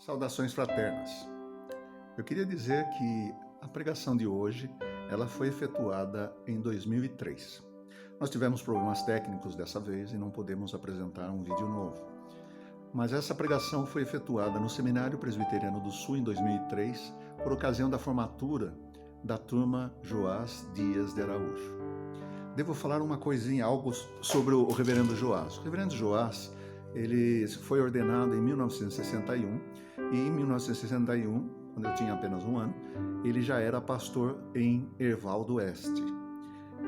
Saudações fraternas. Eu queria dizer que a pregação de hoje, ela foi efetuada em 2003. Nós tivemos problemas técnicos dessa vez e não podemos apresentar um vídeo novo. Mas essa pregação foi efetuada no Seminário Presbiteriano do Sul em 2003, por ocasião da formatura da turma Joás Dias de Araújo. Devo falar uma coisinha, algo sobre o reverendo Joás. O reverendo Joás, ele foi ordenado em 1961 e em 1961, quando eu tinha apenas um ano, ele já era pastor em Erval do Oeste.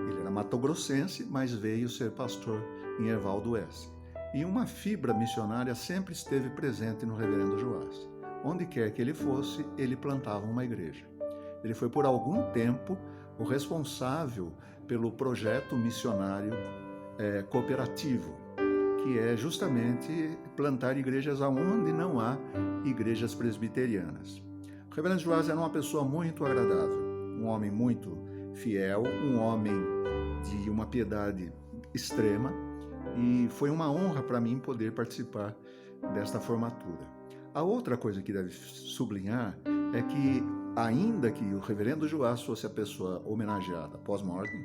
Ele era matogrossense, mas veio ser pastor em Erval do Oeste. E uma fibra missionária sempre esteve presente no reverendo Joás. Onde quer que ele fosse, ele plantava uma igreja. Ele foi por algum tempo o responsável pelo projeto missionário cooperativo, que é justamente plantar igrejas onde não há igrejas presbiterianas. O reverendo Joás era uma pessoa muito agradável, um homem muito fiel, um homem de uma piedade extrema, e foi uma honra para mim poder participar desta formatura. A outra coisa que deve sublinhar é que, ainda que o reverendo Joás fosse a pessoa homenageada pós-mortem,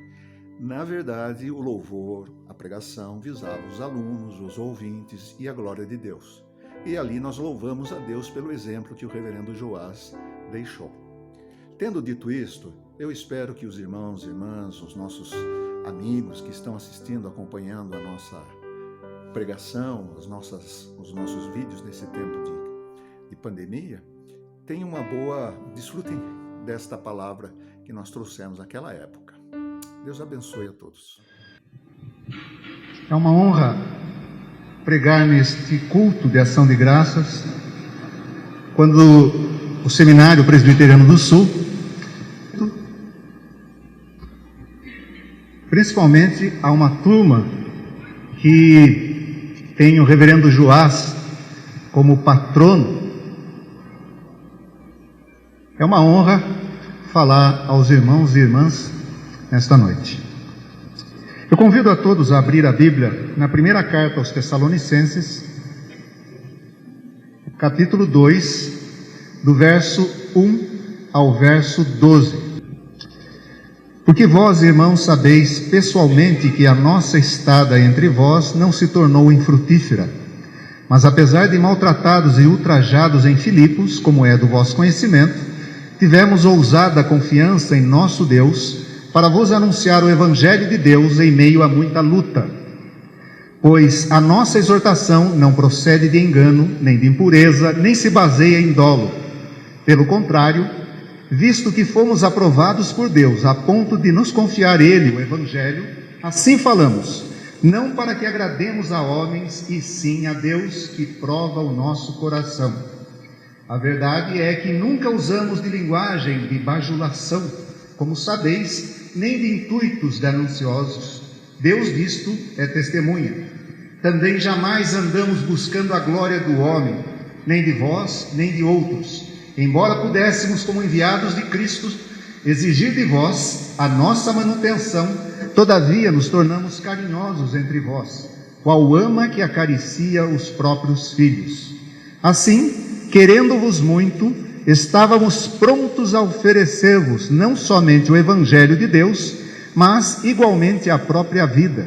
na verdade, o louvor, a pregação, visava os alunos, os ouvintes e a glória de Deus. E ali nós louvamos a Deus pelo exemplo que o reverendo Joás deixou. Tendo dito isto, eu espero que os irmãos e irmãs, os nossos amigos que estão assistindo, acompanhando a nossa pregação, os nossos vídeos nesse tempo de pandemia, tenham desfrutem desta palavra que nós trouxemos naquela época. Deus abençoe a todos. É uma honra pregar neste culto de ação de graças, quando o Seminário Presbiteriano do Sul, principalmente há uma turma que tem o reverendo Joás como patrono. É uma honra falar aos irmãos e irmãs nesta noite. Eu convido a todos a abrir a Bíblia na primeira carta aos Tessalonicenses, capítulo 2, do verso 1 ao verso 12. Porque vós, irmãos, sabeis pessoalmente que a nossa estada entre vós não se tornou infrutífera, mas apesar de maltratados e ultrajados em Filipos, como é do vosso conhecimento, tivemos ousada confiança em nosso Deus para vos anunciar o Evangelho de Deus em meio a muita luta. Pois a nossa exortação não procede de engano, nem de impureza, nem se baseia em dolo. Pelo contrário, visto que fomos aprovados por Deus a ponto de nos confiar Ele o Evangelho, assim falamos, não para que agrademos a homens, e sim a Deus que prova o nosso coração. A verdade é que nunca usamos de linguagem de bajulação, como sabeis, nem de intuitos gananciosos. Deus disto é testemunha. Também jamais andamos buscando a glória do homem, nem de vós, nem de outros, embora pudéssemos, como enviados de Cristo, exigir de vós a nossa manutenção. Todavia nos tornamos carinhosos entre vós, qual ama que acaricia os próprios filhos. Assim, querendo-vos muito, estávamos prontos a oferecer-vos não somente o Evangelho de Deus, mas igualmente a própria vida.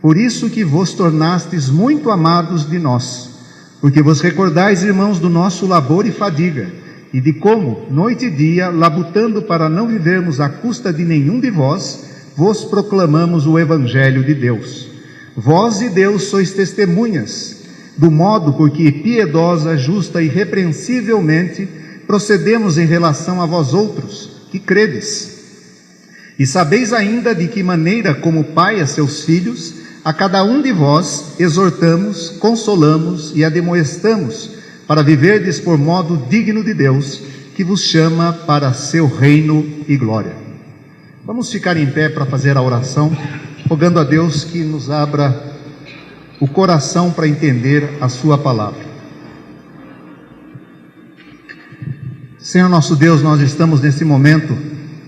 Por isso que vos tornastes muito amados de nós, porque vos recordais, irmãos, do nosso labor e fadiga, e de como, noite e dia, labutando para não vivermos à custa de nenhum de vós, vos proclamamos o Evangelho de Deus. Vós e Deus sois testemunhas, do modo por que piedosa, justa e irrepreensivelmente procedemos em relação a vós outros, que credes. E sabeis ainda de que maneira, como pai a seus filhos, a cada um de vós exortamos, consolamos e admoestamos, para viverdes por modo digno de Deus, que vos chama para seu reino e glória. Vamos ficar em pé para fazer a oração, rogando a Deus que nos abra o coração para entender a sua palavra. Senhor nosso Deus, nós estamos nesse momento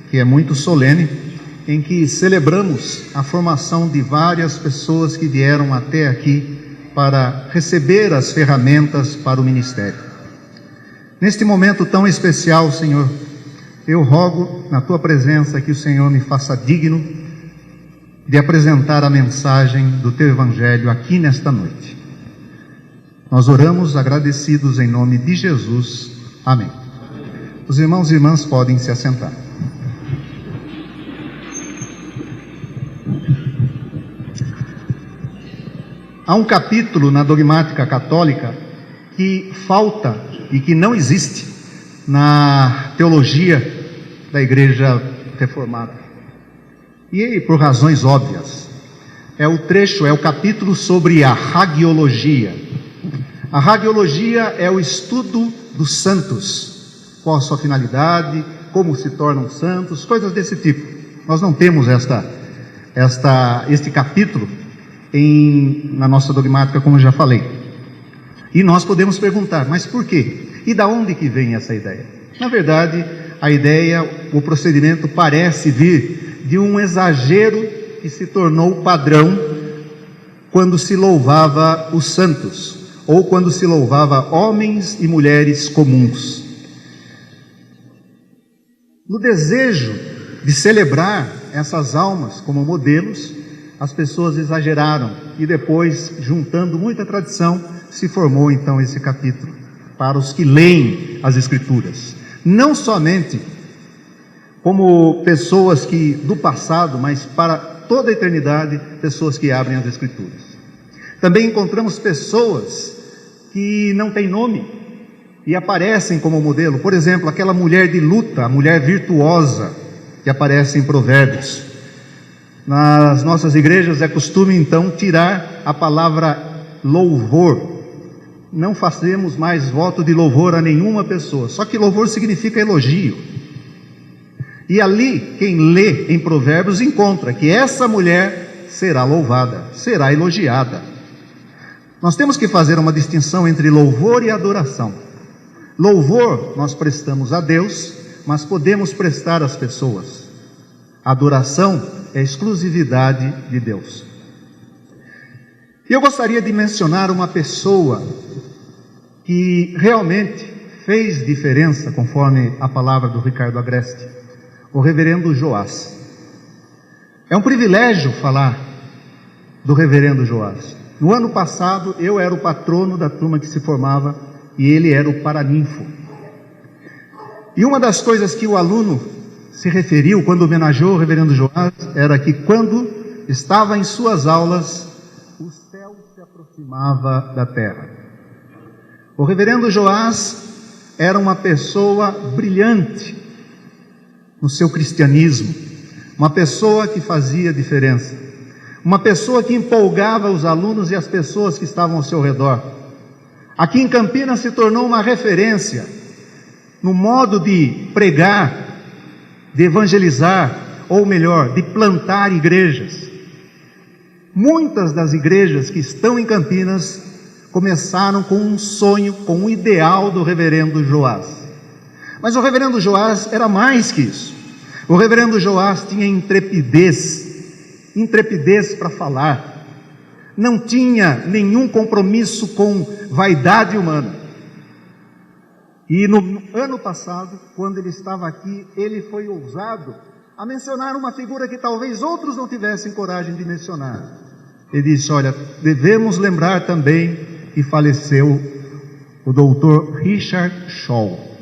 que é muito solene, em que celebramos a formação de várias pessoas que vieram até aqui para receber as ferramentas para o ministério. Neste momento tão especial, Senhor, eu rogo na Tua presença que o Senhor me faça digno de apresentar a mensagem do Teu Evangelho aqui nesta noite. Nós oramos agradecidos em nome de Jesus. Amém. Os irmãos e irmãs podem se assentar. Há um capítulo na dogmática católica que falta e que não existe na teologia da Igreja Reformada. E por razões óbvias. É o capítulo sobre a hagiologia. A hagiologia é o estudo dos santos. Qual a sua finalidade, como se tornam santos, coisas desse tipo. Nós não temos este capítulo na nossa dogmática, como eu já falei. E nós podemos perguntar, mas por quê? E da onde que vem essa ideia? Na verdade, a ideia, o procedimento parece vir de um exagero que se tornou padrão quando se louvava os santos, ou quando se louvava homens e mulheres comuns. No desejo de celebrar essas almas como modelos, as pessoas exageraram e depois, juntando muita tradição, se formou então esse capítulo para os que leem as Escrituras. Não somente como pessoas que do passado, mas para toda a eternidade, pessoas que abrem as Escrituras. Também encontramos pessoas que não têm nome e aparecem como modelo. Por exemplo, aquela mulher de luta, a mulher virtuosa, que aparece em Provérbios. Nas nossas igrejas é costume então tirar a palavra louvor. Não fazemos mais voto de louvor a nenhuma pessoa, só que louvor significa elogio. E ali, quem lê em Provérbios encontra que essa mulher será louvada, será elogiada. Nós temos que fazer uma distinção entre louvor e adoração. Louvor nós prestamos a Deus, mas podemos prestar às pessoas. Adoração é exclusividade de Deus. E eu gostaria de mencionar uma pessoa que realmente fez diferença, conforme a palavra do Ricardo Agreste, o reverendo Joás. É um privilégio falar do reverendo Joás. No ano passado, eu era o patrono da turma que se formava e ele era o paraninfo. E uma das coisas que o aluno se referiu quando homenageou o reverendo Joás era que quando estava em suas aulas, o céu se aproximava da terra. O reverendo Joás era uma pessoa brilhante no seu cristianismo, uma pessoa que fazia diferença, uma pessoa que empolgava os alunos e as pessoas que estavam ao seu redor. Aqui em Campinas se tornou uma referência no modo de pregar, de evangelizar, ou melhor, de plantar igrejas. Muitas das igrejas que estão em Campinas começaram com um sonho, com um ideal do reverendo Joás. Mas o reverendo Joás era mais que isso. O reverendo Joás tinha intrepidez para falar. Não tinha nenhum compromisso com vaidade humana. E no ano passado, quando ele estava aqui, ele foi ousado a mencionar uma figura que talvez outros não tivessem coragem de mencionar. Ele disse, olha, devemos lembrar também que faleceu o doutor Richard Shaw.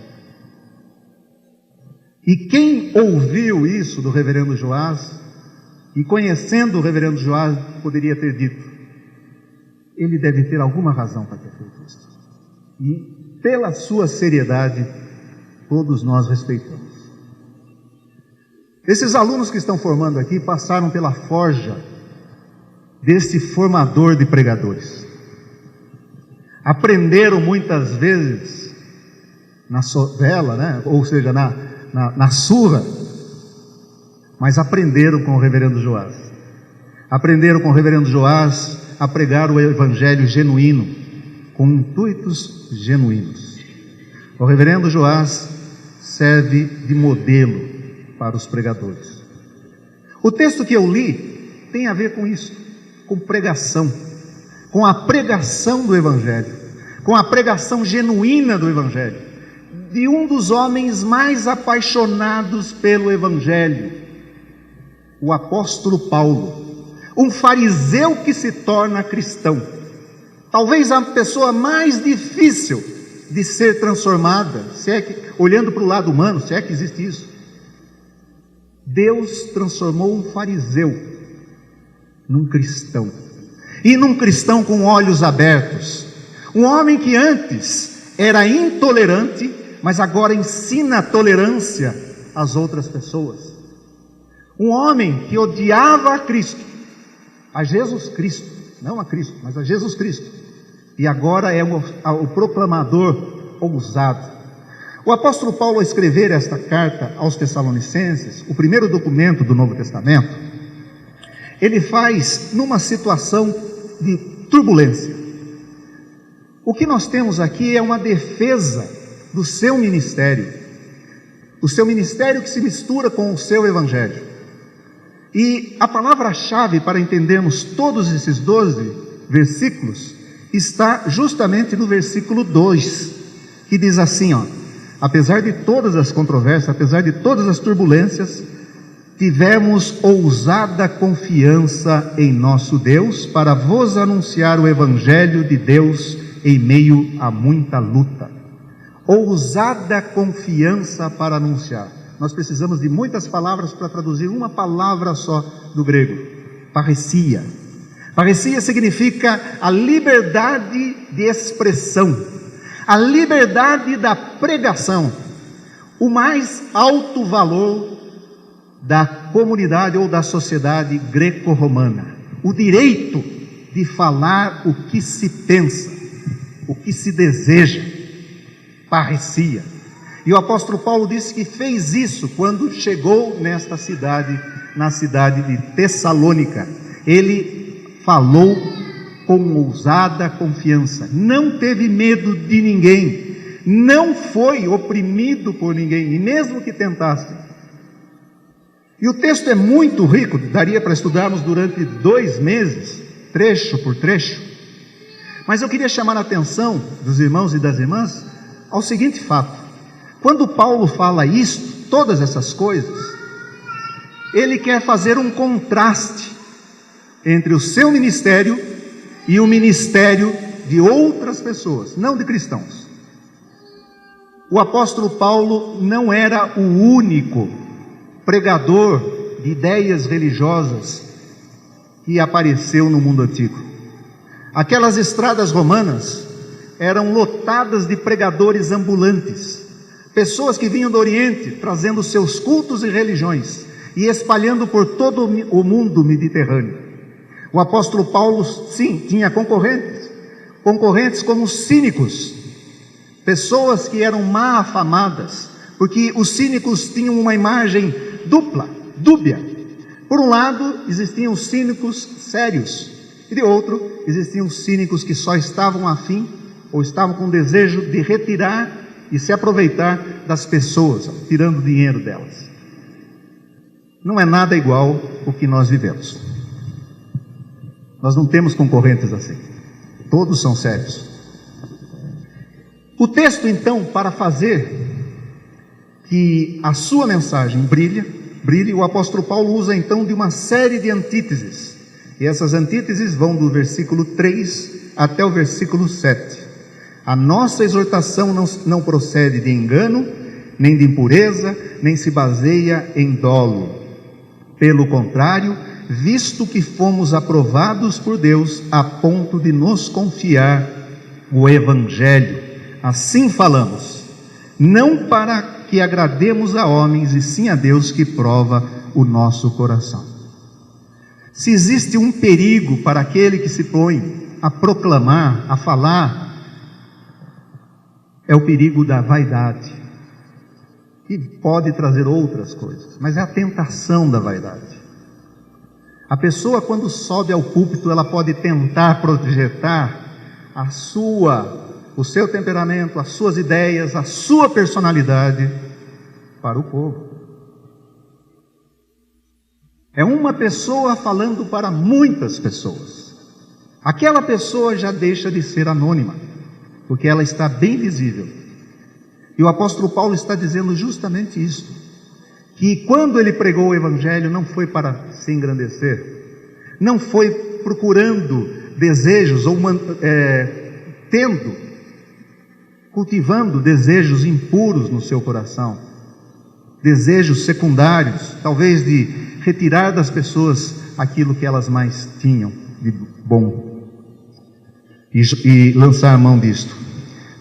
E quem ouviu isso do reverendo Joás, e conhecendo o reverendo Joás, poderia ter dito, ele deve ter alguma razão para ter feito isso. E pela sua seriedade, todos nós respeitamos. Esses alunos que estão formando aqui passaram pela forja desse formador de pregadores. Aprenderam muitas vezes na sovela, né? Ou seja, na surra, mas aprenderam com o reverendo Joás. Aprenderam com o reverendo Joás a pregar o evangelho genuíno, com intuitos genuínos. O reverendo Joás serve de modelo para os pregadores. O texto que eu li tem a ver com isso, com pregação, com a pregação do evangelho, com a pregação genuína do evangelho, de um dos homens mais apaixonados pelo Evangelho, o apóstolo Paulo, um fariseu que se torna cristão. Talvez a pessoa mais difícil de ser transformada, olhando para o lado humano, se é que existe isso. Deus transformou um fariseu num cristão, e num cristão com olhos abertos, um homem que antes era intolerante, mas agora ensina a tolerância às outras pessoas, um homem que odiava a Cristo, a Jesus Cristo, não a Cristo, mas a Jesus Cristo, e agora é o proclamador ousado. O apóstolo Paulo, ao escrever esta carta aos Tessalonicenses, o primeiro documento do Novo Testamento, ele faz numa situação de turbulência. O que nós temos aqui é uma defesa do seu ministério, o seu ministério que se mistura com o seu evangelho. E a palavra-chave para entendermos todos esses 12 versículos está justamente no versículo 2, que diz assim, apesar de todas as controvérsias, apesar de todas as turbulências, tivemos ousada confiança em nosso Deus para vos anunciar o Evangelho de Deus em meio a muita luta. Ousada confiança para anunciar. Nós precisamos de muitas palavras para traduzir uma palavra só do grego: parresia. Parresia significa a liberdade de expressão, a liberdade da pregação, o mais alto valor da comunidade ou da sociedade greco-romana, o direito de falar o que se pensa, o que se deseja, parresia. E o apóstolo Paulo disse que fez isso quando chegou nesta cidade, na cidade de Tessalônica. Ele falou com ousada confiança, não teve medo de ninguém, não foi oprimido por ninguém, e mesmo que tentasse. E o texto é muito rico, daria para estudarmos durante 2 meses, trecho por trecho, mas eu queria chamar a atenção dos irmãos e das irmãs ao seguinte fato: quando Paulo fala isto, todas essas coisas, ele quer fazer um contraste entre o seu ministério e o ministério de outras pessoas, não de cristãos. O apóstolo Paulo não era o único pregador de ideias religiosas que apareceu no mundo antigo. Aquelas estradas romanas eram lotadas de pregadores ambulantes, pessoas que vinham do Oriente trazendo seus cultos e religiões e espalhando por todo o mundo mediterrâneo. O apóstolo Paulo, sim, tinha concorrentes como cínicos, pessoas que eram mal afamadas, porque os cínicos tinham uma imagem dúbia. Por um lado, existiam os cínicos sérios, e de outro, existiam os cínicos que só estavam afim, ou estavam com desejo de retirar e se aproveitar das pessoas, tirando o dinheiro delas. Não é nada igual o que nós vivemos. Nós não temos concorrentes assim, todos são sérios. O texto, então, para fazer que a sua mensagem brilhe, o apóstolo Paulo usa então de uma série de antíteses, e essas antíteses vão do versículo 3 até o versículo 7. A nossa exortação não procede de engano, nem de impureza, nem se baseia em dolo. Pelo contrário, visto que fomos aprovados por Deus a ponto de nos confiar o Evangelho, assim falamos, não para que agrademos a homens, e sim a Deus que prova o nosso coração. Se existe um perigo para aquele que se põe a proclamar, a falar, é o perigo da vaidade, que pode trazer outras coisas, mas é a tentação da vaidade. A pessoa, quando sobe ao púlpito, ela pode tentar projetar o seu temperamento, as suas ideias, a sua personalidade para o povo. É uma pessoa falando para muitas pessoas. Aquela pessoa já deixa de ser anônima, porque ela está bem visível. E o apóstolo Paulo está dizendo justamente isso, que quando ele pregou o Evangelho não foi para se engrandecer, não foi procurando desejos ou cultivando desejos impuros no seu coração, desejos secundários, talvez de retirar das pessoas aquilo que elas mais tinham de bom e lançar a mão disto.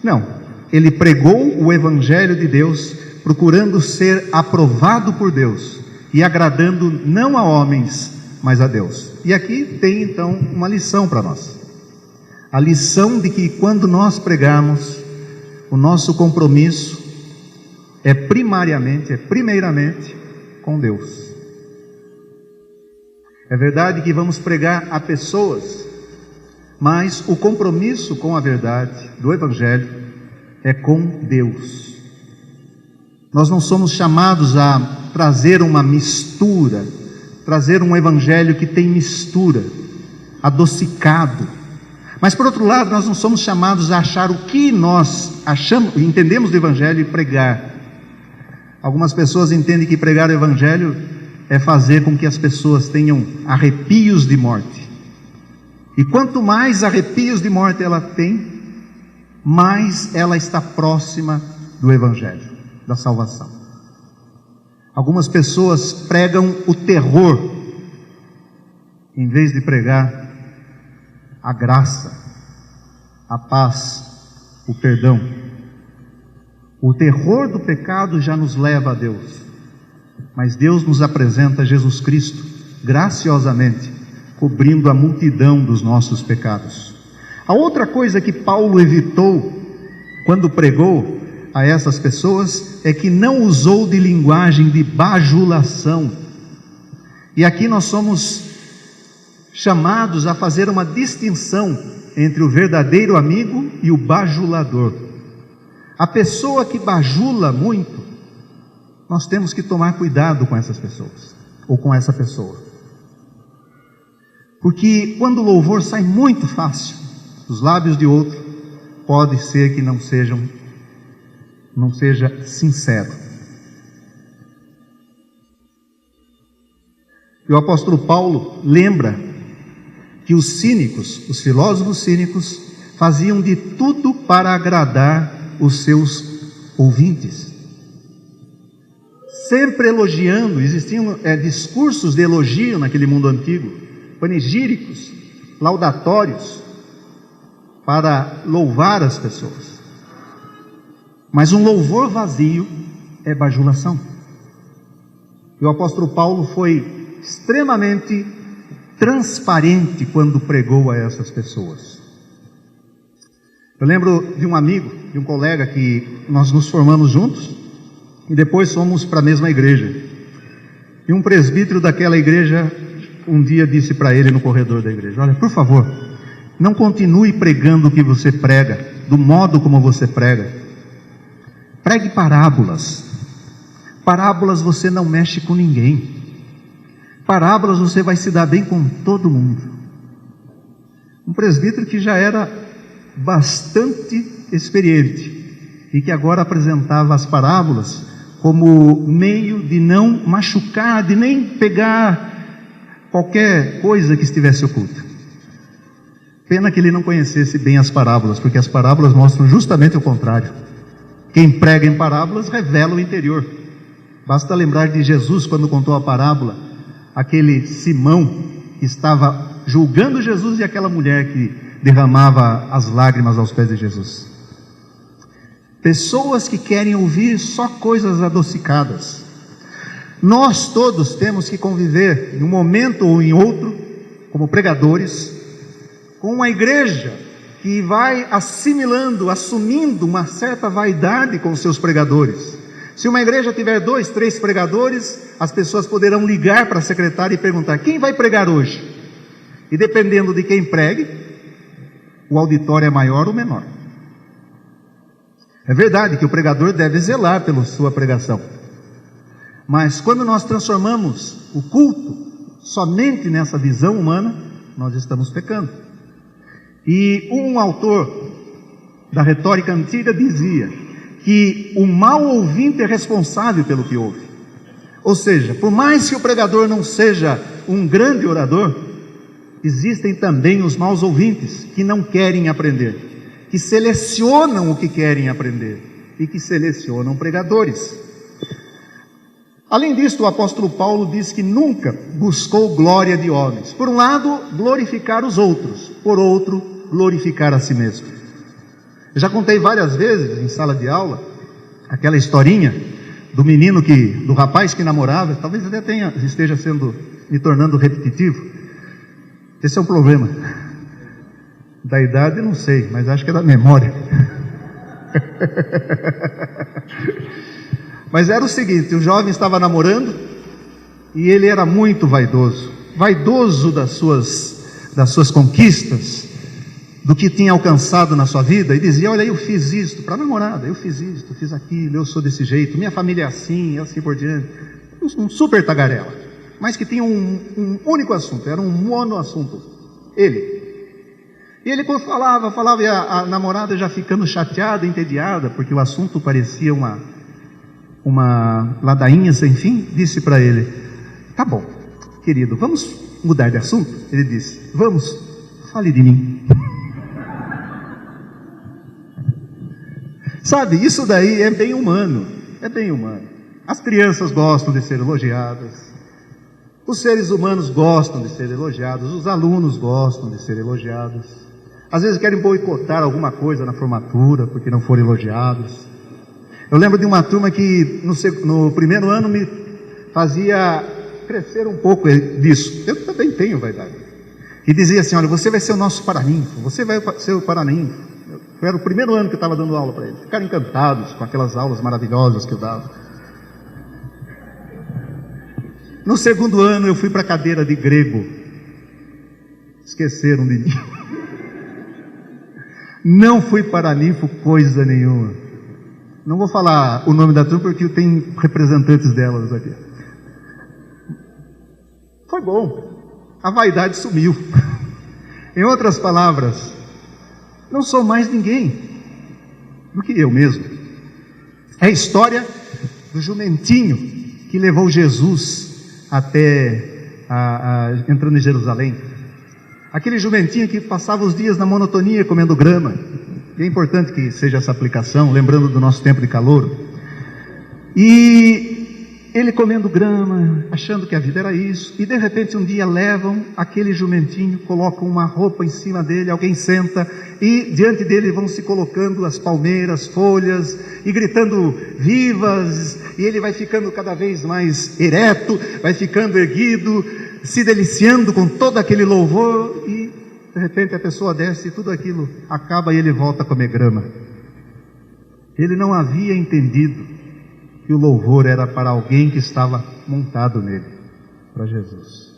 Não, ele pregou o Evangelho de Deus procurando ser aprovado por Deus e agradando não a homens, mas a Deus. E aqui tem então uma lição para nós. A lição de que quando nós pregarmos, o nosso compromisso é primeiramente com Deus. É verdade que vamos pregar a pessoas, mas o compromisso com a verdade do Evangelho é com Deus. Nós não somos chamados a trazer uma mistura, trazer um Evangelho que tem mistura, adocicado. Mas por outro lado, nós não somos chamados a achar o que nós entendemos do Evangelho e pregar. Algumas pessoas entendem que pregar o Evangelho é fazer com que as pessoas tenham arrepios de morte. E quanto mais arrepios de morte ela tem, mais ela está próxima do Evangelho, da salvação. Algumas pessoas pregam o terror, em vez de pregar a graça, a paz, o perdão. O terror do pecado já nos leva a Deus, mas Deus nos apresenta Jesus Cristo, graciosamente, cobrindo a multidão dos nossos pecados. A outra coisa que Paulo evitou quando pregou a essas pessoas é que não usou de linguagem de bajulação. E aqui nós somos chamados a fazer uma distinção entre o verdadeiro amigo e o bajulador. A pessoa que bajula muito, nós temos que tomar cuidado com essas pessoas, ou com essa pessoa. Porque quando o louvor sai muito fácil dos lábios de outro, pode ser que não seja sincero. E o apóstolo Paulo lembra que os cínicos, os filósofos cínicos, faziam de tudo para agradar os seus ouvintes, sempre elogiando. Existiam discursos de elogio naquele mundo antigo, panegíricos, laudatórios, para louvar as pessoas. Mas um louvor vazio é bajulação. E o apóstolo Paulo foi extremamente transparente quando pregou a essas pessoas. Eu lembro de um amigo, de um colega que nós nos formamos juntos e depois fomos para a mesma igreja. E um presbítero daquela igreja um dia disse para ele no corredor da igreja: olha, por favor, não continue pregando o que você prega, do modo como você prega. Pregue parábolas. Parábolas você não mexe com ninguém. Parábolas você vai se dar bem com todo mundo. Um presbítero que já era bastante experiente e que agora apresentava as parábolas como meio de não machucar, de nem pegar qualquer coisa que estivesse oculta. Pena que ele não conhecesse bem as parábolas, porque as parábolas mostram justamente o contrário. Quem prega em parábolas revela o interior. Basta lembrar de Jesus quando contou a parábola, aquele Simão que estava julgando Jesus e aquela mulher que derramava as lágrimas aos pés de Jesus. Pessoas que querem ouvir só coisas adocicadas. Nós todos temos que conviver em um momento ou em outro, como pregadores, com uma igreja que vai assimilando, assumindo uma certa vaidade com os seus pregadores. Se uma igreja tiver 2, 3 pregadores, as pessoas poderão ligar para a secretária e perguntar: quem vai pregar hoje? E dependendo de quem pregue, o auditório é maior ou menor. É verdade que o pregador deve zelar pela sua pregação, mas quando nós transformamos o culto somente nessa visão humana, nós estamos pecando. E um autor da retórica antiga dizia que o mau ouvinte é responsável pelo que ouve. Ou seja, por mais que o pregador não seja um grande orador, existem também os maus ouvintes que não querem aprender, que selecionam o que querem aprender e que selecionam pregadores. Além disso, o apóstolo Paulo diz que nunca buscou glória de homens. Por um lado, glorificar os outros, por outro, glorificar a si mesmo. Eu já contei várias vezes em sala de aula aquela historinha do rapaz que namorava. Talvez até esteja me tornando repetitivo. Esse é um problema. Da idade não sei, mas acho que é da memória. Mas era o seguinte, o jovem estava namorando e ele era muito vaidoso das suas conquistas, do que tinha alcançado na sua vida, e dizia: olha, eu fiz isto para a namorada, eu fiz isto, fiz aquilo, eu sou desse jeito, minha família é assim, e assim por diante. Um super tagarela, mas que tinha um único assunto, era um monoassunto, ele. E ele falava, e a namorada já ficando chateada, entediada, porque o assunto parecia uma ladainha sem fim, disse para ele: tá bom, querido, vamos mudar de assunto? Ele disse: vamos, fale de mim. Sabe, isso daí é bem humano, As crianças gostam de ser elogiadas, os seres humanos gostam de ser elogiados, os alunos gostam de ser elogiados. Às vezes querem boicotar alguma coisa na formatura porque não foram elogiados. Eu lembro de uma turma que no primeiro ano me fazia crescer um pouco disso. Eu também tenho vaidade. E dizia assim: olha, você vai ser o nosso paraninfo, você vai ser o paraninfo. Era o primeiro ano que eu estava dando aula para eles. Ficaram encantados com aquelas aulas maravilhosas que eu dava. No segundo ano eu fui para a cadeira de grego. Esqueceram de mim. Não fui paraninfo coisa nenhuma. Não vou falar o nome da turma porque tem representantes delas aqui. Foi bom. A vaidade sumiu. Em outras palavras, não sou mais ninguém do que eu mesmo. É a história do jumentinho que levou Jesus até entrando em Jerusalém. Aquele jumentinho que passava os dias na monotonia comendo grama. E é importante que seja essa aplicação, lembrando do nosso tempo de calor. E ele comendo grama, achando que a vida era isso, e de repente um dia levam aquele jumentinho, colocam uma roupa em cima dele, alguém senta, e diante dele vão se colocando as palmeiras, folhas, e gritando vivas, e ele vai ficando cada vez mais ereto, vai ficando erguido, se deliciando com todo aquele louvor, e de repente a pessoa desce e tudo aquilo acaba e ele volta a comer grama. Ele não havia entendido que o louvor era para alguém que estava montado nele, para Jesus.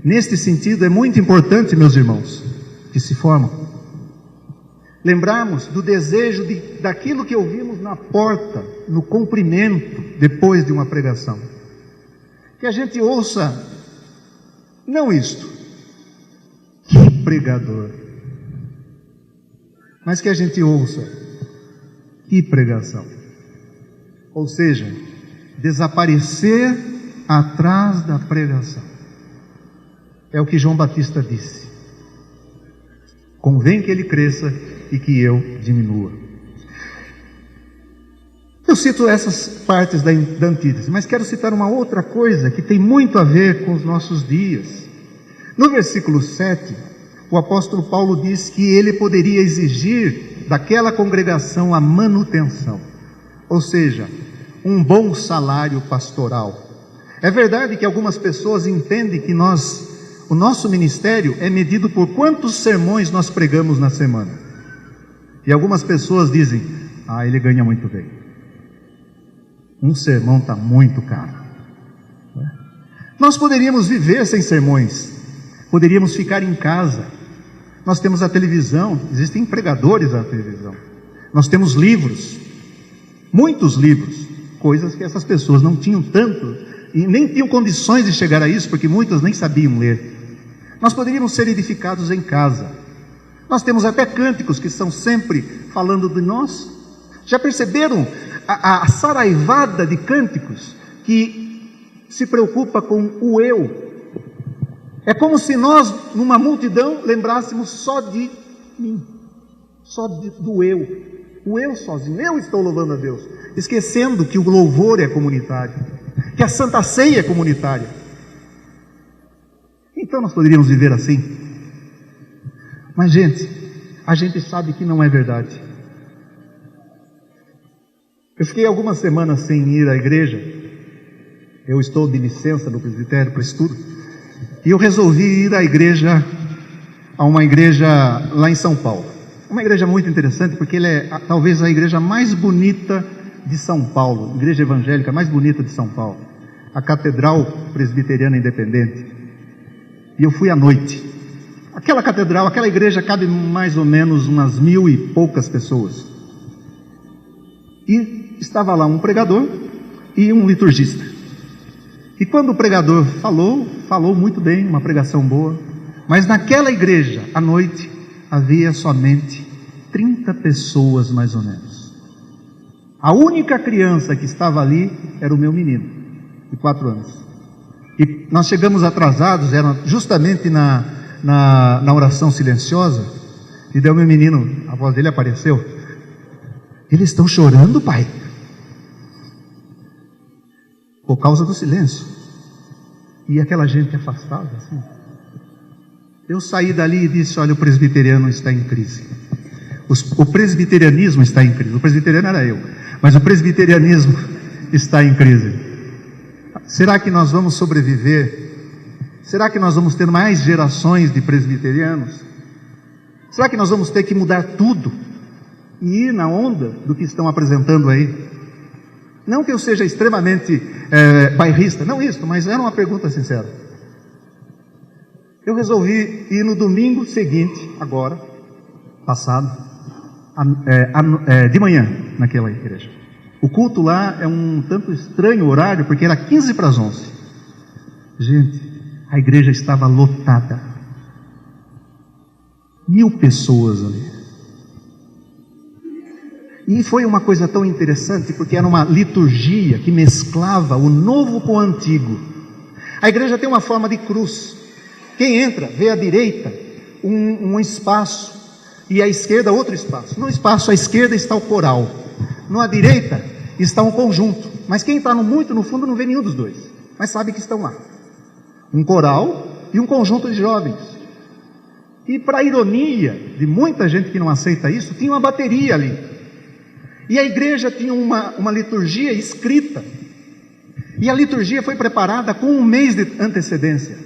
Neste sentido é muito importante, meus irmãos, que se formam, lembrarmos do desejo daquilo que ouvimos na porta, no cumprimento, depois de uma pregação. Que a gente ouça, não isto, que pregador, mas que a gente ouça, que pregação. Ou seja, desaparecer atrás da pregação. É o que João Batista disse: convém que ele cresça e que eu diminua. Eu cito essas partes da antítese, mas quero citar uma outra coisa que tem muito a ver com os nossos dias. No versículo 7, o apóstolo Paulo diz que ele poderia exigir daquela congregação a manutenção, ou seja, um bom salário pastoral. É verdade que algumas pessoas entendem que o nosso ministério é medido por quantos sermões nós pregamos na semana. E algumas pessoas dizem: ele ganha muito bem. Um sermão está muito caro. Nós poderíamos viver sem sermões, poderíamos ficar em casa. Nós temos a televisão, existem pregadores na televisão. Nós temos livros, muitos livros, coisas que essas pessoas não tinham tanto, e nem tinham condições de chegar a isso, porque muitas nem sabiam ler. Nós poderíamos ser edificados em casa. Nós temos até cânticos que são sempre falando de nós. Já perceberam a saraivada de cânticos que se preocupa com o eu? É como se nós, numa multidão, lembrássemos só de mim, do eu. O eu sozinho, eu estou louvando a Deus, esquecendo que o louvor é comunitário, que a Santa Ceia é comunitária. Então nós poderíamos viver assim. Mas gente, a gente sabe que não é verdade. Eu fiquei algumas semanas sem ir à igreja. Eu estou de licença no presbitério para estudo, e eu resolvi ir à igreja, a uma igreja lá em São Paulo. Uma igreja muito interessante, porque ele é talvez a igreja mais bonita de São Paulo, igreja evangélica mais bonita de São Paulo, a Catedral Presbiteriana Independente. E eu fui à noite. Aquela catedral, aquela igreja cabe mais ou menos umas 1000 e poucas pessoas. E estava lá um pregador e um liturgista. E quando o pregador falou muito bem, uma pregação boa, mas naquela igreja, à noite, havia somente 30 pessoas mais ou menos. A única criança que estava ali era o meu menino, de 4 anos. E nós chegamos atrasados, era justamente na oração silenciosa, e daí o meu menino, a voz dele apareceu. Eles estão chorando, pai? Por causa do silêncio. E aquela gente afastada, assim. Eu saí dali e disse, olha, o presbiteriano está em crise. O presbiterianismo está em crise. O presbiteriano era eu, mas o presbiterianismo está em crise. Será que nós vamos sobreviver? Será que nós vamos ter mais gerações de presbiterianos? Será que nós vamos ter que mudar tudo e ir na onda do que estão apresentando aí? Não que eu seja extremamente bairrista, não isso, mas era uma pergunta sincera. Eu resolvi ir no domingo seguinte, agora, passado, de manhã, naquela igreja. O culto lá é um tanto estranho o horário, porque era 15 para as 11. Gente, a igreja estava lotada. 1000 pessoas ali. E foi uma coisa tão interessante, porque era uma liturgia que mesclava o novo com o antigo. A igreja tem uma forma de cruz. Quem entra, vê à direita um espaço, e à esquerda outro espaço. No espaço à esquerda está o coral, à direita está um conjunto, mas quem está muito no fundo não vê nenhum dos dois, mas sabe que estão lá. Um coral e um conjunto de jovens. E para a ironia de muita gente que não aceita isso, tinha uma bateria ali. E a igreja tinha uma liturgia escrita. E a liturgia foi preparada com 1 mês de antecedência.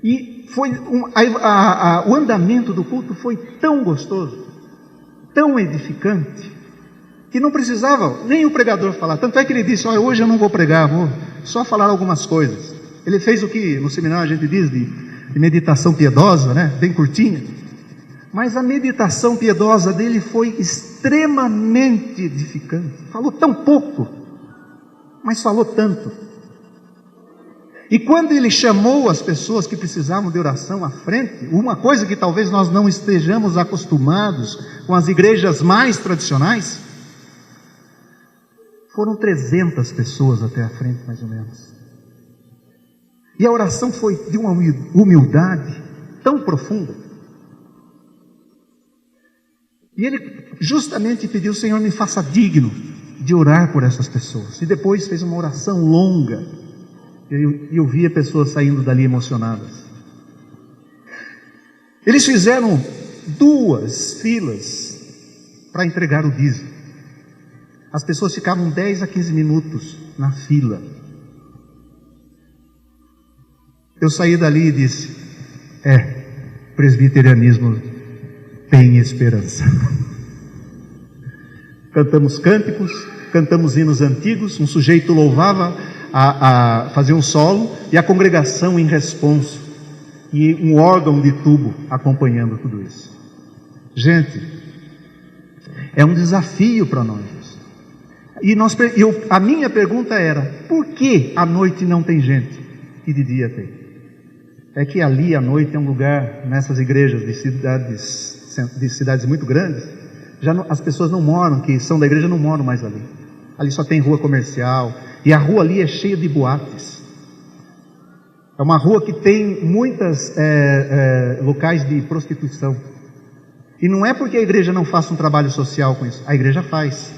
E foi o andamento do culto foi tão gostoso, tão edificante, que não precisava nem o pregador falar. Tanto é que ele disse, olha, hoje eu não vou pregar, vou só falar algumas coisas. Ele fez o que no seminário a gente diz de meditação piedosa, né? Bem curtinha. Mas a meditação piedosa dele foi extremamente edificante. Falou tão pouco, mas falou tanto. E quando ele chamou as pessoas que precisavam de oração à frente, uma coisa que talvez nós não estejamos acostumados com as igrejas mais tradicionais, foram 300 pessoas até a frente, mais ou menos. E a oração foi de uma humildade tão profunda. E ele justamente pediu, Senhor, me faça digno de orar por essas pessoas. E depois fez uma oração longa. E eu via pessoas saindo dali emocionadas. Eles fizeram 2 filas para entregar o dízimo. As pessoas ficavam 10 a 15 minutos na fila. Eu saí dali e disse, presbiterianismo tem esperança. Cantamos cânticos, cantamos hinos antigos, um sujeito louvava, fazia um solo, e a congregação em responso, e um órgão de tubo acompanhando tudo isso. Gente, é um desafio para nós. E a minha pergunta era, por que à noite não tem gente e de dia tem? É que ali à noite é um lugar, nessas igrejas de cidades muito grandes, as pessoas não moram, que são da igreja, não moram mais ali. Ali só tem rua comercial, e a rua ali é cheia de boates. É uma rua que tem muitos locais de prostituição. E não é porque a igreja não faça um trabalho social com isso, a igreja faz.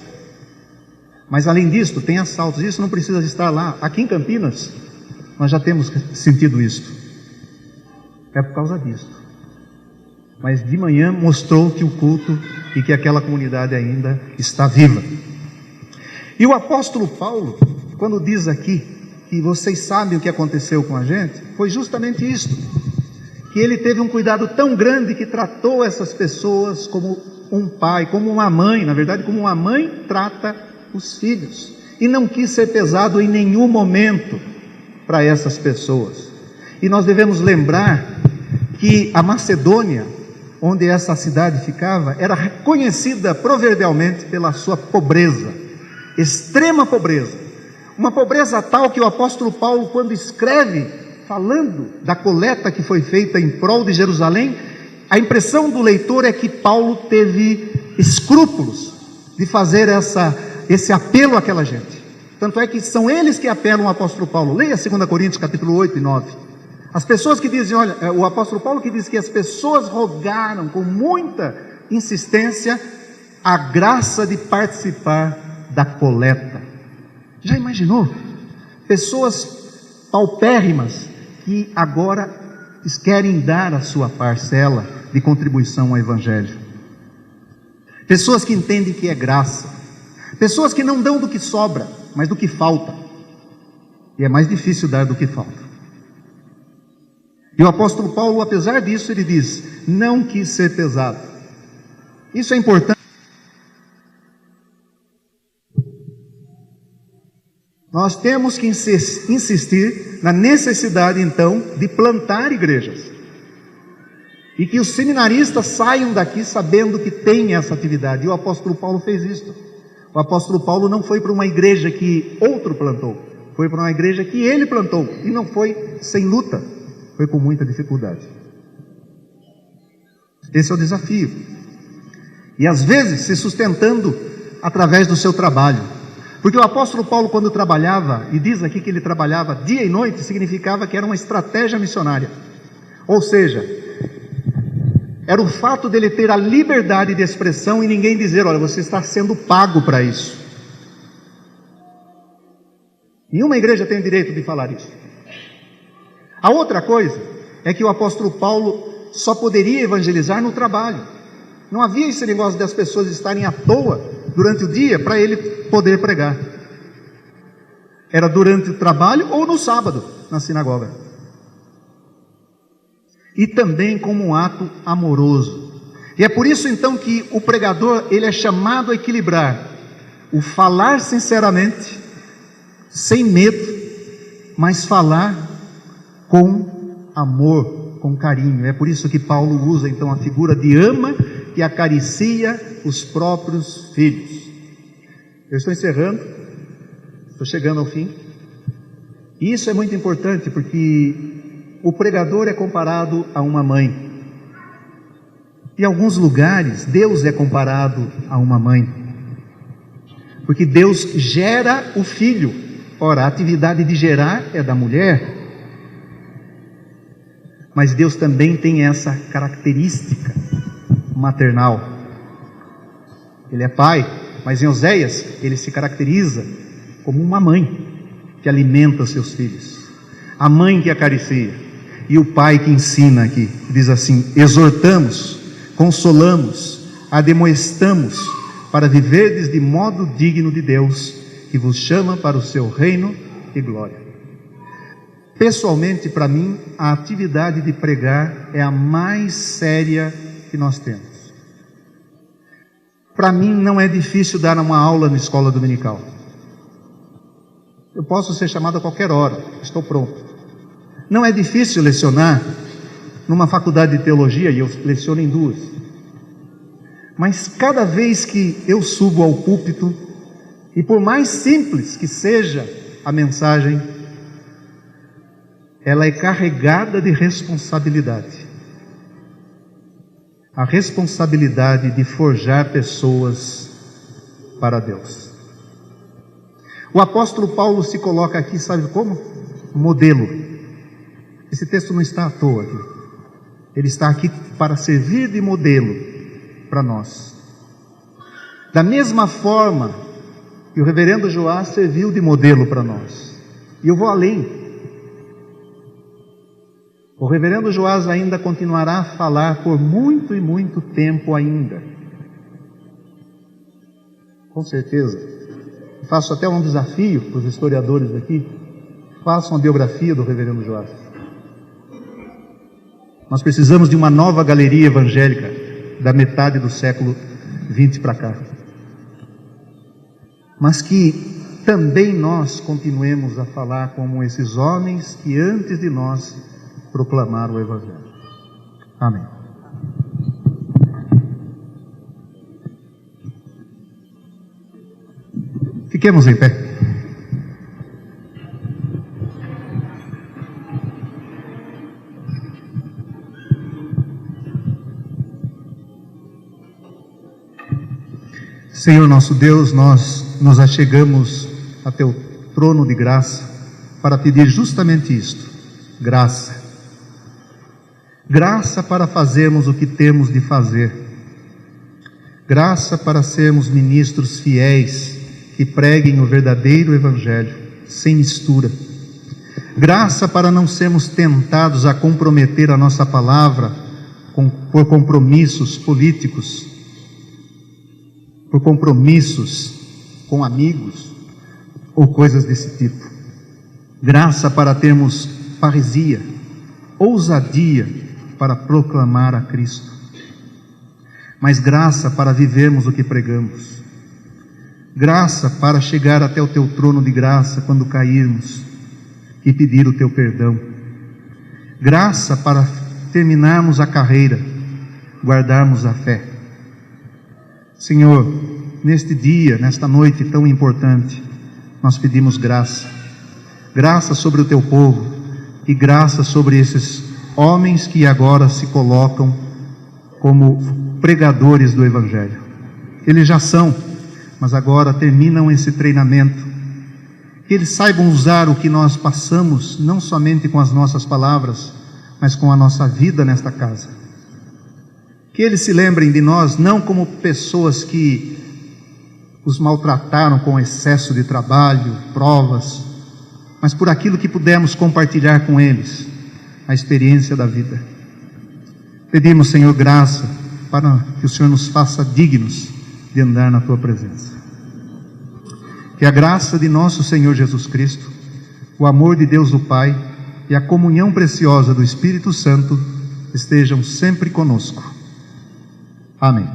Mas além disso, tem assaltos, isso não precisa estar lá. Aqui em Campinas, nós já temos sentido isso. É por causa disso. Mas de manhã mostrou que o culto e que aquela comunidade ainda está viva. E o apóstolo Paulo, quando diz aqui que vocês sabem o que aconteceu com a gente, foi justamente isto, que ele teve um cuidado tão grande que tratou essas pessoas como um pai, como uma mãe, na verdade como uma mãe trata os filhos, e não quis ser pesado em nenhum momento para essas pessoas. E nós devemos lembrar que a Macedônia, onde essa cidade ficava, era conhecida proverbialmente pela sua pobreza, extrema pobreza, uma pobreza tal que o apóstolo Paulo, quando escreve, falando da coleta que foi feita em prol de Jerusalém, a impressão do leitor é que Paulo teve escrúpulos de fazer esse apelo àquela gente. Tanto é que são eles que apelam ao apóstolo Paulo. Leia 2 Coríntios capítulo 8 e 9. As pessoas que dizem, olha, o apóstolo Paulo que diz que as pessoas rogaram com muita insistência a graça de participar da coleta. Já imaginou? Pessoas paupérrimas que agora querem dar a sua parcela de contribuição ao Evangelho. Pessoas que entendem que é graça. Pessoas que não dão do que sobra, mas do que falta. E é mais difícil dar do que falta. E o apóstolo Paulo, apesar disso, ele diz, não quis ser pesado. Isso é importante. Nós temos que insistir na necessidade, então, de plantar igrejas. E que os seminaristas saiam daqui sabendo que tem essa atividade. E o apóstolo Paulo fez isso. O apóstolo Paulo não foi para uma igreja que outro plantou. Foi para uma igreja que ele plantou. E não foi sem luta. Foi com muita dificuldade. Esse é o desafio. E às vezes se sustentando através do seu trabalho. Porque o apóstolo Paulo, quando trabalhava, e diz aqui que ele trabalhava dia e noite, significava que era uma estratégia missionária. Ou seja, era o fato dele ter a liberdade de expressão e ninguém dizer, olha, você está sendo pago para isso. Nenhuma igreja tem o direito de falar isso. A outra coisa é que o apóstolo Paulo só poderia evangelizar no trabalho. Não havia esse negócio das pessoas estarem à toa durante o dia para ele poder pregar. Era durante o trabalho ou no sábado, na sinagoga. E também como um ato amoroso. E é por isso então que o pregador, ele é chamado a equilibrar o falar sinceramente, sem medo, mas falar com amor, com carinho. É por isso que Paulo usa então a figura de ama que acaricia os próprios filhos. Eu estou encerrando, estou chegando ao fim. E isso é muito importante porque o pregador é comparado a uma mãe. Em alguns lugares, Deus é comparado a uma mãe. Porque Deus gera o filho. Ora, a atividade de gerar é da mulher. Mas Deus também tem essa característica maternal. Ele é pai, mas em Oséias ele se caracteriza como uma mãe que alimenta os seus filhos. A mãe que acaricia. E o pai que ensina aqui. Diz assim, exortamos, consolamos, admoestamos, para viverdes de modo digno de Deus, que vos chama para o seu reino e glória. Pessoalmente, para mim, a atividade de pregar é a mais séria que nós temos. Para mim, não é difícil dar uma aula na escola dominical. Eu posso ser chamado a qualquer hora, estou pronto. Não é difícil lecionar numa faculdade de teologia, e eu leciono em duas. Mas cada vez que eu subo ao púlpito, e por mais simples que seja a mensagem, ela é carregada de responsabilidade. a responsabilidade de forjar pessoas para Deus. O apóstolo Paulo se coloca aqui, sabe como? Modelo. Esse texto não está à toa aqui. Ele está aqui para servir de modelo para nós. Da mesma forma que o reverendo Joás serviu de modelo para nós. E eu vou além. O reverendo Joás ainda continuará a falar por muito e muito tempo ainda. Com certeza. Faço até um desafio para os historiadores aqui. Façam a biografia do reverendo Joás. Nós precisamos de uma nova galeria evangélica da metade do século XX para cá. Mas que também nós continuemos a falar como esses homens que antes de nós proclamaram o Evangelho. Amém. Fiquemos em pé. Senhor nosso Deus, nós nos achegamos a Teu trono de graça para pedir justamente isto: graça. Graça para fazermos o que temos de fazer. Graça para sermos ministros fiéis que preguem o verdadeiro Evangelho, sem mistura. Graça para não sermos tentados a comprometer a nossa palavra por compromissos políticos, por compromissos com amigos ou coisas desse tipo. Graça para termos parresia, ousadia para proclamar a Cristo. Mas graça para vivermos o que pregamos. Graça para chegar até o Teu trono de graça quando cairmos e pedir o Teu perdão. Graça para terminarmos a carreira, guardarmos a fé. Senhor, neste dia, nesta noite tão importante, nós pedimos graça. Graça sobre o Teu povo e graça sobre esses homens que agora se colocam como pregadores do Evangelho. Eles já são, mas agora terminam esse treinamento. Que eles saibam usar o que nós passamos, não somente com as nossas palavras, mas com a nossa vida nesta casa. Que eles se lembrem de nós não como pessoas que os maltrataram com excesso de trabalho, provas, mas por aquilo que pudemos compartilhar com eles, a experiência da vida. Pedimos, Senhor, graça para que o Senhor nos faça dignos de andar na Tua presença. Que a graça de nosso Senhor Jesus Cristo, o amor de Deus o Pai e a comunhão preciosa do Espírito Santo estejam sempre conosco. Amém.